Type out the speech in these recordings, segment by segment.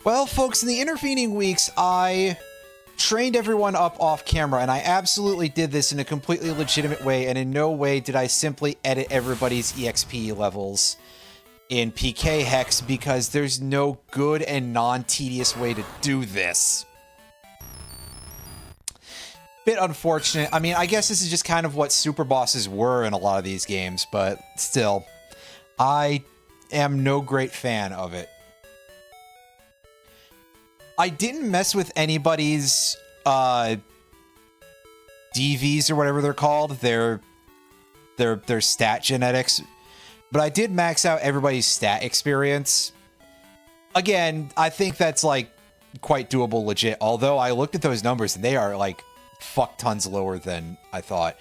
Well, folks, in the intervening weeks, I trained everyone up off camera, and I absolutely did this in a completely legitimate way, and in no way did I simply edit everybody's EXP levels in PK Hex, because there's no good and non-tedious way to do this. Bit unfortunate. I mean, I guess this is just kind of what super bosses were in a lot of these games, but still, I am no great fan of it. I didn't mess with anybody's DVs or whatever they're called, their stat genetics, but I did max out everybody's stat experience. Again, I think that's like quite doable legit, although I looked at those numbers and they are like fuck tons lower than I thought.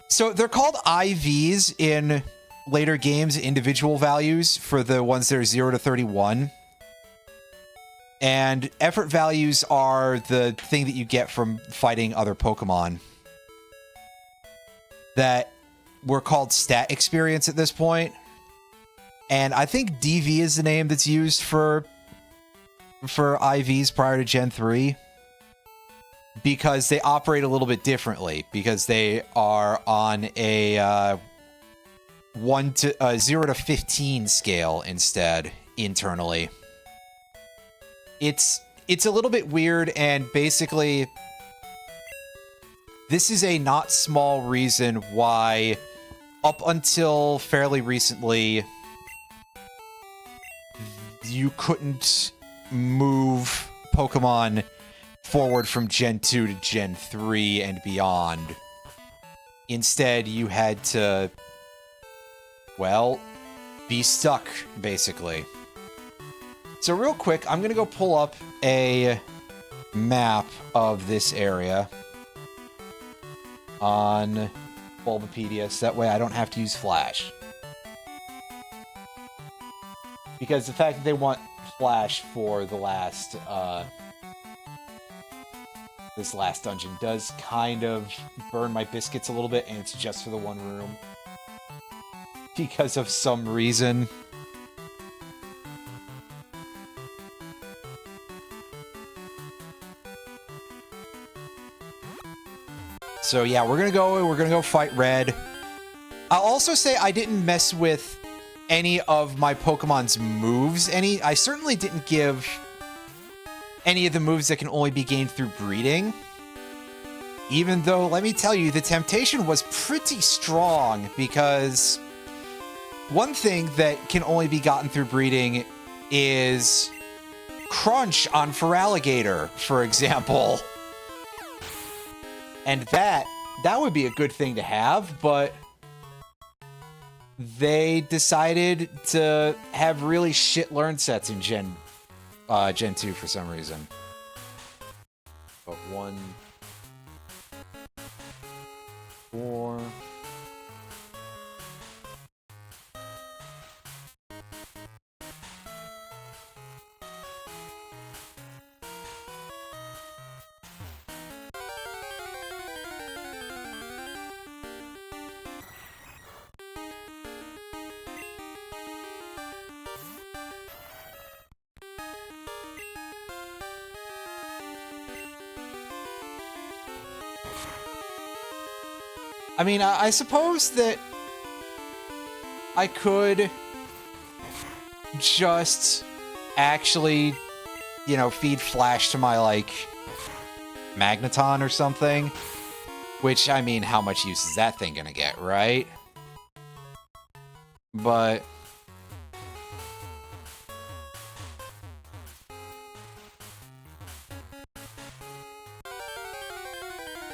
So they're called IVs in later games, individual values for the ones that are 0 to 31. And effort values are the thing that you get from fighting other Pokemon that were called stat experience at this point. And I think DV is the name that's used for IVs prior to Gen 3, because they operate a little bit differently, because they are on a 0 to 15 scale instead internally. It's a little bit weird, and basically this is a not small reason why up until fairly recently you couldn't move Pokemon forward from Gen 2 to Gen 3 and beyond. Instead, you had to, well, be stuck, basically. So real quick, I'm going to go pull up a map of this area on Bulbapedia, so that way I don't have to use Flash. Because the fact that they want Flash for the last, this last dungeon does kind of burn my biscuits a little bit, and it's just for the one room. Because of some reason. So yeah, we're gonna go fight Red. I'll also say I didn't mess with any of my Pokemon's moves. I certainly didn't give any of the moves that can only be gained through breeding. Even though, let me tell you, the temptation was pretty strong, because one thing that can only be gotten through breeding is Crunch on Feraligatr, for example. And that would be a good thing to have, but they decided to have really shit learn sets in Gen 2 for some reason. But 1, 4... I mean, I suppose that I could just actually, you know, feed Flash to my, like, Magneton or something. Which, I mean, how much use is that thing gonna get, right? But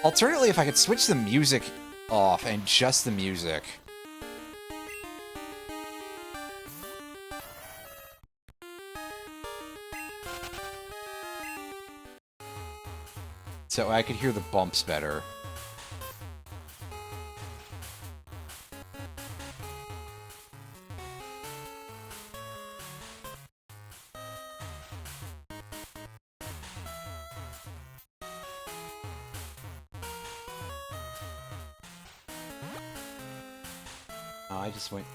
alternatively, if I could switch the music off and just the music. So I could hear the bumps better. Oh, I just went...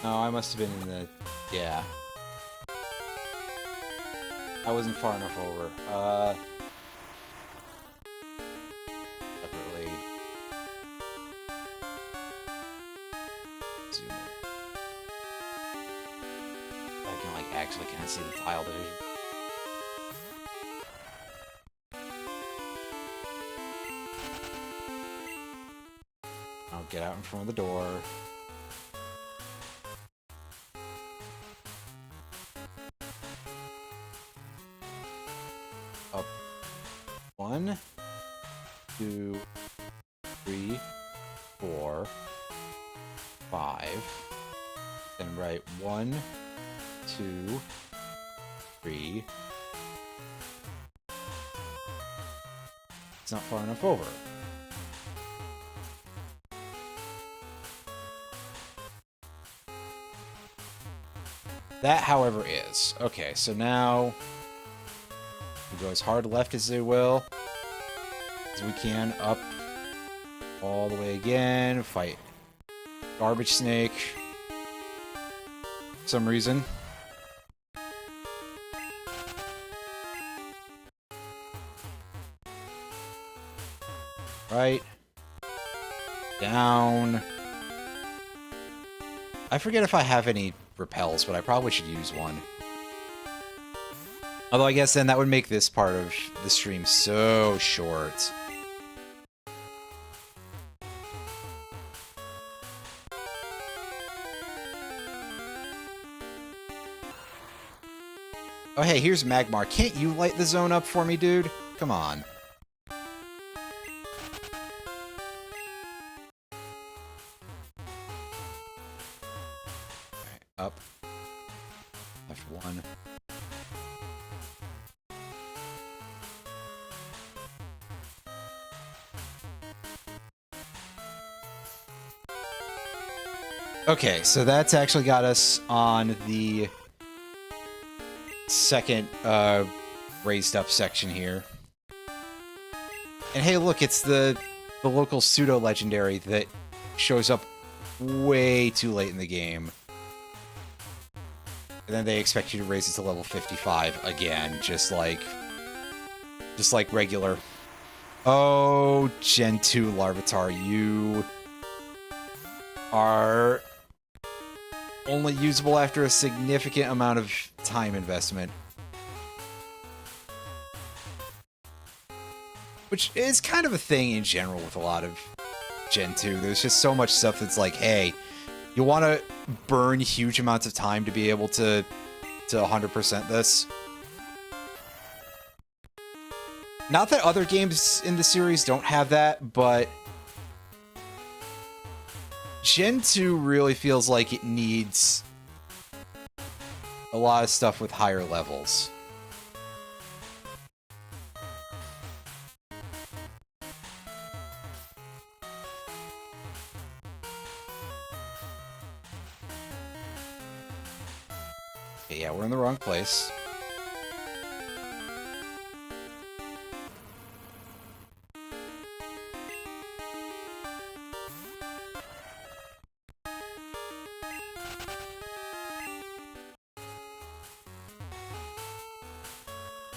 Oh, I must have been in the... Yeah. I wasn't far enough over. Separately. Zoom in. I can, like, actually kind of see the tile division. I'll get out in front of the door. Up. 1, 2, 3, 4, 5. Then right 1, 2, 3. It's not far enough over. That, however, is. Okay, so now we go as hard left as they will. As we can. Up. All the way again. Fight Garbage Snake. For some reason. Right. Down. I forget if I have any repels, but I probably should use one. Although I guess then that would make this part of the stream so short. Oh hey, here's Magmar. Can't you light the zone up for me, dude? Come on. Up. F1. Okay, so that's actually got us on the second raised up section here. And hey, look, it's the local pseudo-legendary that shows up way too late in the game. And then they expect you to raise it to level 55 again, just like regular. Oh, Gen 2 Larvitar, you are only usable after a significant amount of time investment. Which is kind of a thing in general with a lot of Gen 2. There's just so much stuff that's like, hey, you want to burn huge amounts of time to be able to 100% this. Not that other games in the series don't have that, but Gen 2 really feels like it needs a lot of stuff with higher levels. Okay, yeah, we're in the wrong place.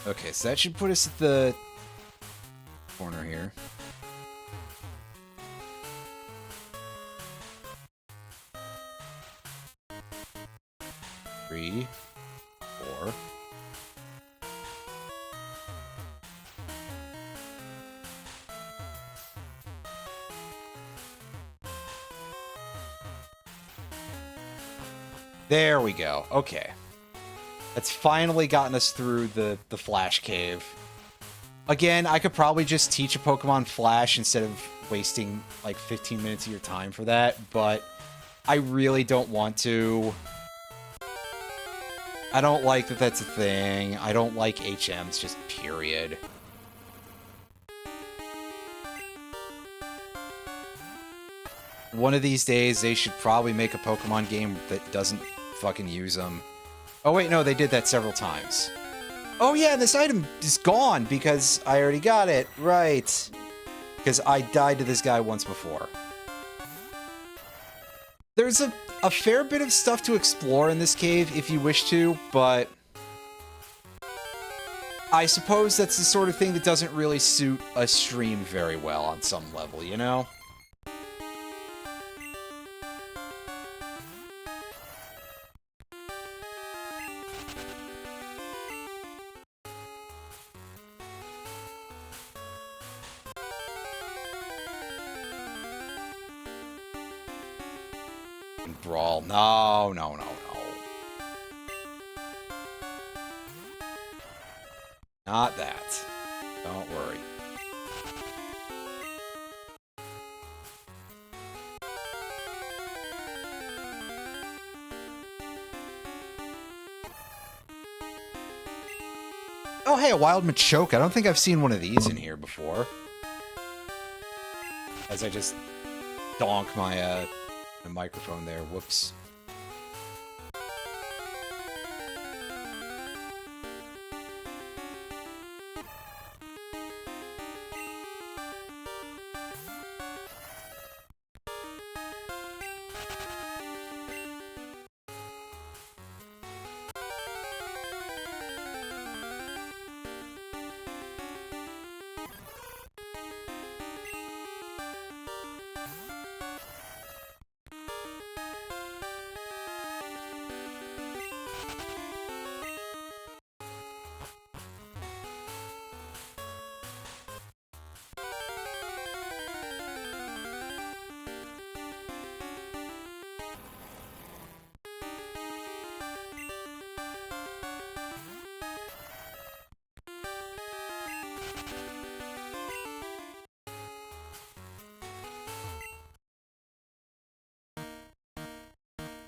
Okay, so that should put us at the corner here. Three, 4. There we go. Okay. That's finally gotten us through the Flash Cave. Again, I could probably just teach a Pokemon Flash instead of wasting like 15 minutes of your time for that, but I really don't want to. I don't like that that's a thing. I don't like HMs, just period. One of these days, they should probably make a Pokemon game that doesn't fucking use them. Oh wait, no, they did that several times. Oh yeah, this item is gone because I already got it. Right. Because I died to this guy once before. There's a fair bit of stuff to explore in this cave if you wish to, but I suppose that's the sort of thing that doesn't really suit a stream very well on some level, you know? Brawl. No, no, no, no. Not that. Don't worry. Oh, hey, a wild Machoke. I don't think I've seen one of these in here before. As I just donk my microphone there. Whoops.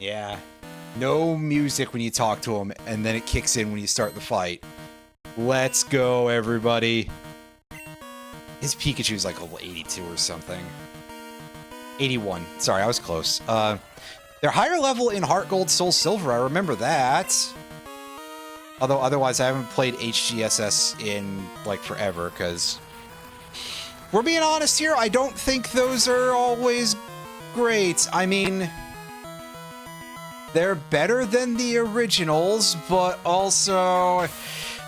Yeah. No music when you talk to him, and then it kicks in when you start the fight. Let's go, everybody. His Pikachu's like level 82 or something. 81. Sorry, I was close. They're higher level in Heart Gold, Soul Silver. I remember that. Although, otherwise, I haven't played HGSS in, like, forever, because... We're being honest here, I don't think those are always great. I mean... They're better than the originals, but also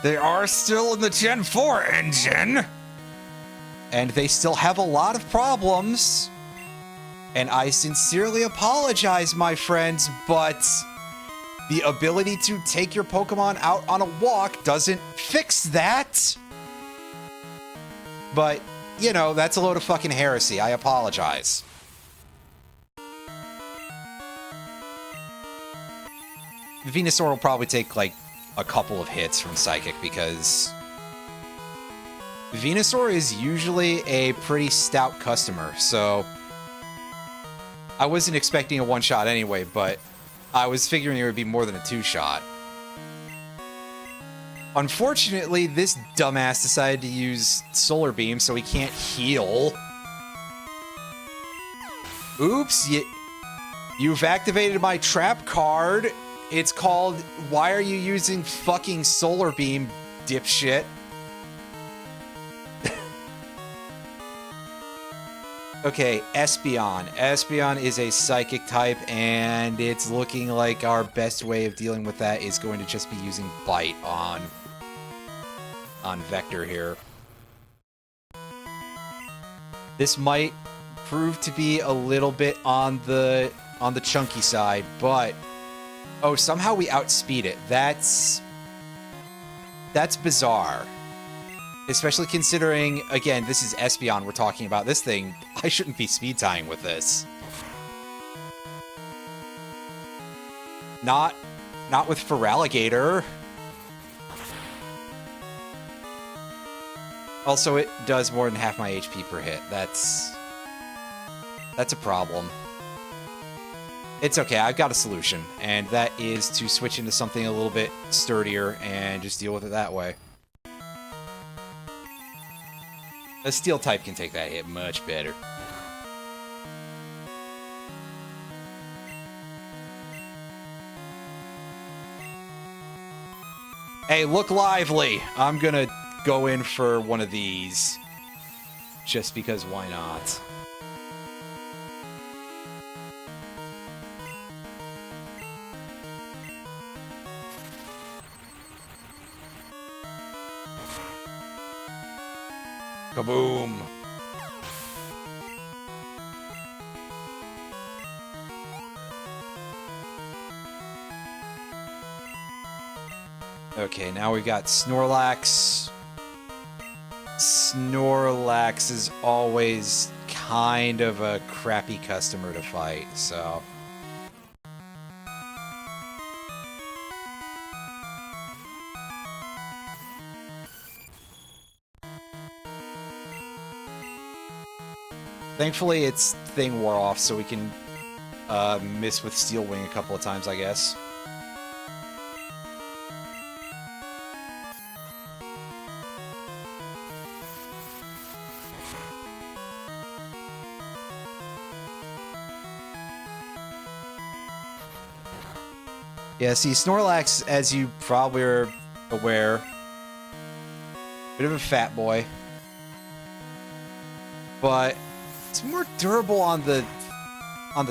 they are still in the Gen 4 engine. And they still have a lot of problems. And I sincerely apologize, my friends, but the ability to take your Pokemon out on a walk doesn't fix that. But, you know, that's a load of fucking heresy. I apologize. Venusaur will probably take, like, a couple of hits from Psychic, because Venusaur is usually a pretty stout customer, so I wasn't expecting a one-shot anyway, but I was figuring it would be more than a two-shot. Unfortunately, this dumbass decided to use Solar Beam, so he can't heal. Oops, you've activated my trap card. It's called, why are you using fucking Solar Beam, dipshit? Okay, Espeon. Espeon is a Psychic type, and it's looking like our best way of dealing with that is going to just be using Bite on Vector here. This might prove to be a little bit on the chunky side, but... Oh, somehow we outspeed it. That's bizarre. Especially considering, again, this is Espeon we're talking about. This thing, I shouldn't be speed tying with this. Not with Feraligatr. Also, it does more than half my HP per hit. That's a problem. It's okay, I've got a solution, and that is to switch into something a little bit sturdier and just deal with it that way. A Steel type can take that hit much better. Hey, look lively! I'm gonna go in for one of these. Just because why not? Kaboom! Okay, now we've got Snorlax. Snorlax is always kind of a crappy customer to fight, so... Thankfully, its thing wore off, so we can miss with Steel Wing a couple of times, I guess. Yeah, see, Snorlax, as you probably are aware, bit of a fat boy, but it's more durable on the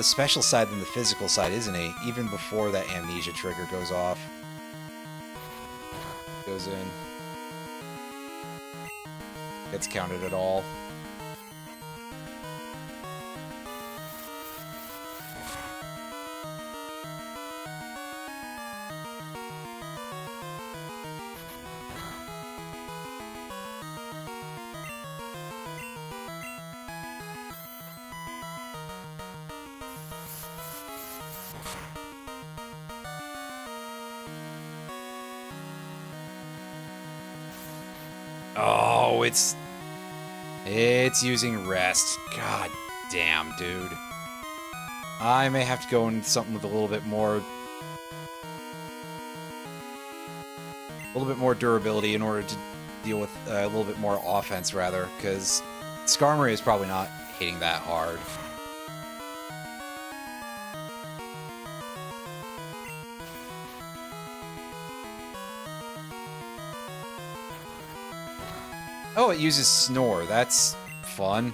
special side than the physical side, isn't he? Even before that amnesia trigger goes off. Goes in. Gets counted at all. Oh, it's using rest. God damn, dude. I may have to go into something with a little bit more durability in order to deal with a little bit more offense, rather, because Skarmory is probably not hitting that hard. Oh, it uses Snore. That's fun.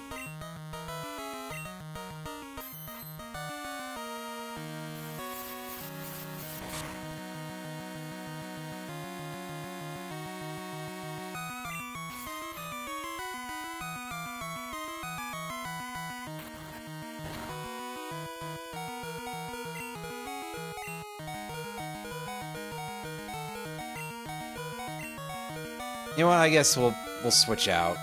You know what? I guess we'll switch out.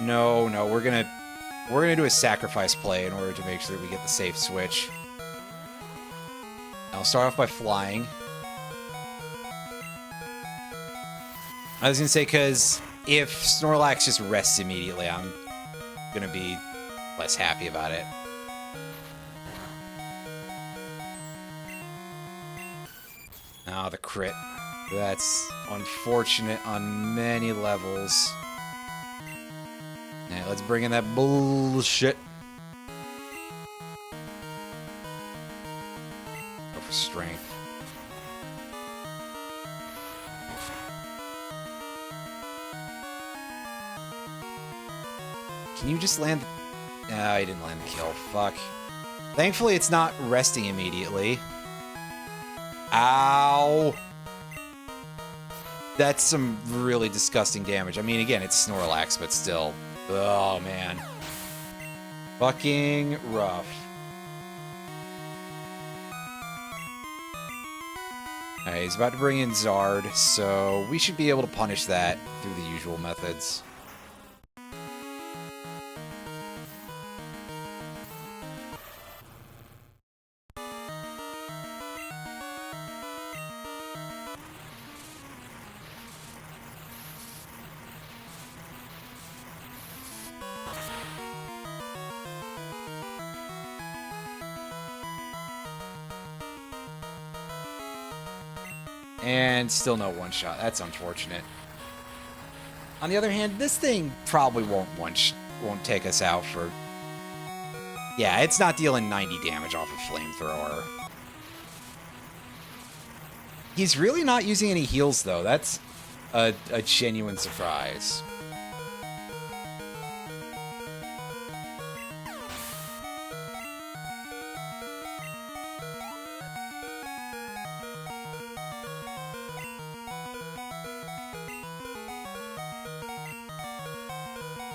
No, we're gonna do a sacrifice play in order to make sure that we get the safe switch. I'll start off by flying. I was gonna say, because if Snorlax just rests immediately, I'm gonna be less happy about it. Oh, the crit. That's unfortunate on many levels. Yeah, let's bring in that bullshit. Go for strength. Can you just land... No, I didn't land the kill. Fuck. Thankfully, it's not resting immediately. Ow! That's some really disgusting damage. I mean, again, it's Snorlax, but still. Oh, man. Fucking rough. Alright, he's about to bring in Zard, so we should be able to punish that through the usual methods. And still no one-shot. That's unfortunate. On the other hand, this thing probably won't take us out for... Yeah, it's not dealing 90 damage off a flamethrower. He's really not using any heals, though. That's a genuine surprise.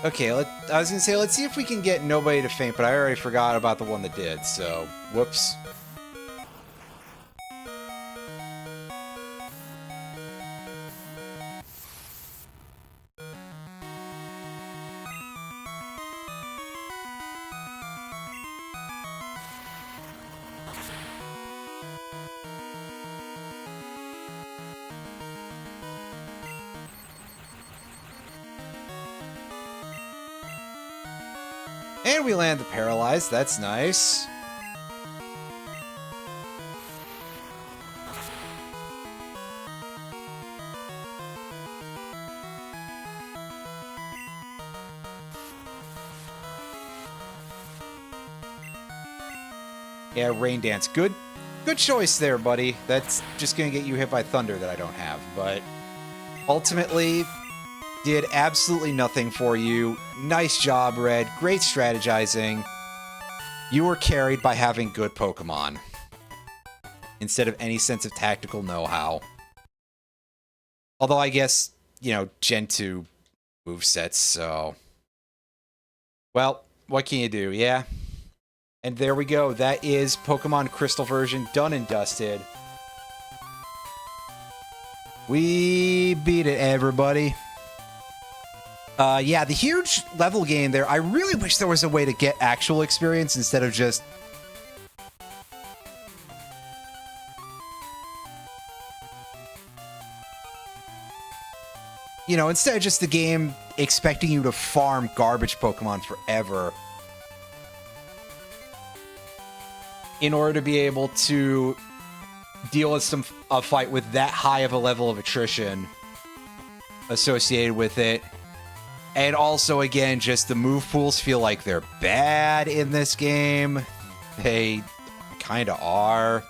Okay, I was gonna say, let's see if we can get nobody to faint, but I already forgot about the one that did, so whoops. And we land the paralyzed, that's nice. Yeah, Rain Dance. Good choice there, buddy. That's just gonna get you hit by thunder that I don't have, but ultimately did absolutely nothing for you. Nice job, Red. Great strategizing. You were carried by having good Pokemon instead of any sense of tactical know-how. Although I guess, you know, Gen 2 movesets, so... Well, what can you do, yeah? And there we go. That is Pokemon Crystal version done and dusted. We beat it, everybody. Yeah, the huge level gain there. I really wish there was a way to get actual experience instead of just... You know, instead of just the game expecting you to farm garbage Pokemon forever in order to be able to deal with a fight with that high of a level of attrition associated with it. And also, again, just the move pools feel like they're bad in this game. They kind of are.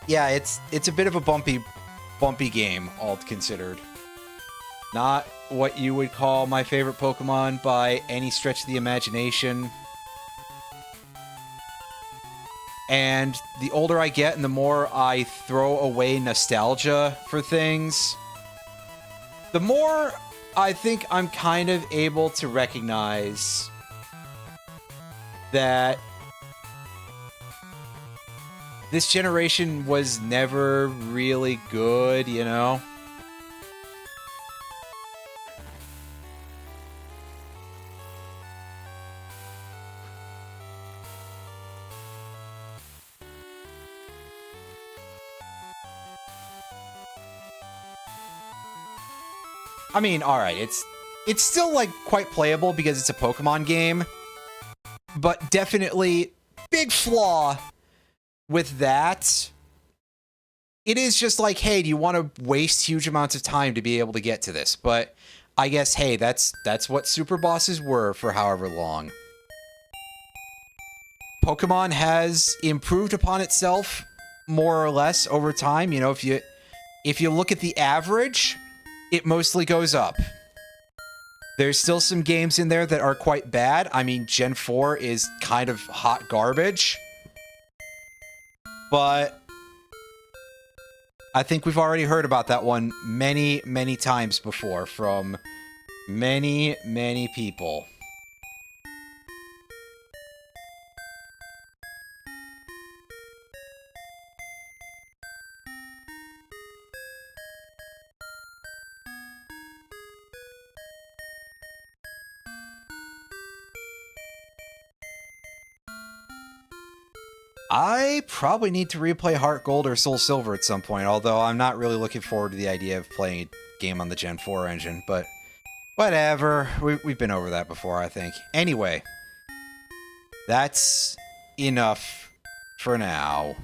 Yeah, it's a bit of a bumpy game, all considered. Not what you would call my favorite Pokemon by any stretch of the imagination. And the older I get and the more I throw away nostalgia for things, the more I think I'm kind of able to recognize that this generation was never really good, you know? I mean, alright, it's still, like, quite playable because it's a Pokemon game, but definitely big flaw with that. It is just like, hey, do you want to waste huge amounts of time to be able to get to this? But I guess, hey, that's what super bosses were for however long. Pokemon has improved upon itself more or less over time. You know, if you look at the average, it mostly goes up. There's still some games in there that are quite bad. I mean, Gen 4 is kind of hot garbage. But I think we've already heard about that one many, many times before from many, many people. I probably need to replay Heart Gold or Soul Silver at some point, although I'm not really looking forward to the idea of playing a game on the Gen 4 engine, but whatever. We've been over that before, I think. Anyway, that's enough for now.